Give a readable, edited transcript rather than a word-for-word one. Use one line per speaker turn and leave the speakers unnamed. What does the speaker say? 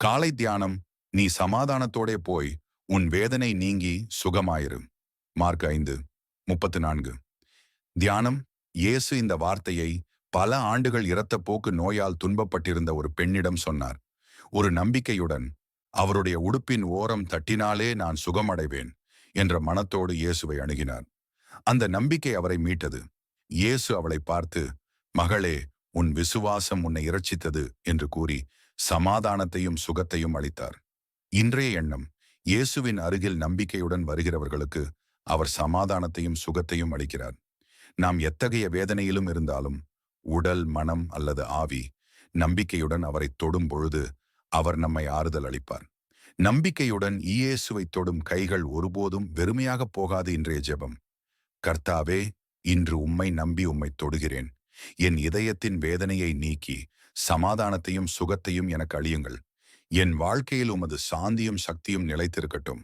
காலை தியானம். நீ சமாதானத்தோடே போய் உன் வேதனை நீங்கி சுகமாயிரு. மார்க் 5:34. தியானம். இயேசு இந்த வார்த்தையை பல ஆண்டுகள் இரத்தப்போக்கு நோயால் துன்பப்பட்டிருந்த ஒரு பெண்ணிடம் சொன்னார். ஒரு நம்பிக்கையுடன், அவருடைய உடுப்பின் ஓரம் தட்டினாலே நான் சுகமடைவேன் என்ற மனத்தோடு இயேசுவை அணுகினார். அந்த நம்பிக்கை அவரை மீட்டது. இயேசு அவளை பார்த்து, மகளே, உன் விசுவாசம் உன்னை இரட்சித்தது என்று கூறி சமாதானத்தையும் சுகத்தையும் அளித்தார். இன்றைய எண்ணம். இயேசுவின் அருகில் நம்பிக்கையுடன் வருகிறவர்களுக்கு அவர் சமாதானத்தையும் சுகத்தையும் அளிக்கிறார். நாம் எத்தகைய வேதனையிலும் இருந்தாலும், உடல், மனம் அல்லது ஆவி, நம்பிக்கையுடன் அவரை தொடும் பொழுது அவர் நம்மை ஆறுதல் அளிப்பார். நம்பிக்கையுடன் இயேசுவை தொடும் கைகள் ஒருபோதும் வெறுமையாக போகாது. இன்றைய ஜெபம். கர்த்தாவே, இன்று உம்மை நம்பி உம்மை தொடுகிறேன். என் இதயத்தின் வேதனையை நீக்கி சமாதானத்தையும் சுகத்தையும் எனக்கு அளியுங்கள். என் வாழ்க்கையில் உமது சாந்தியும் சக்தியும் நிலைத்திருக்கட்டும்.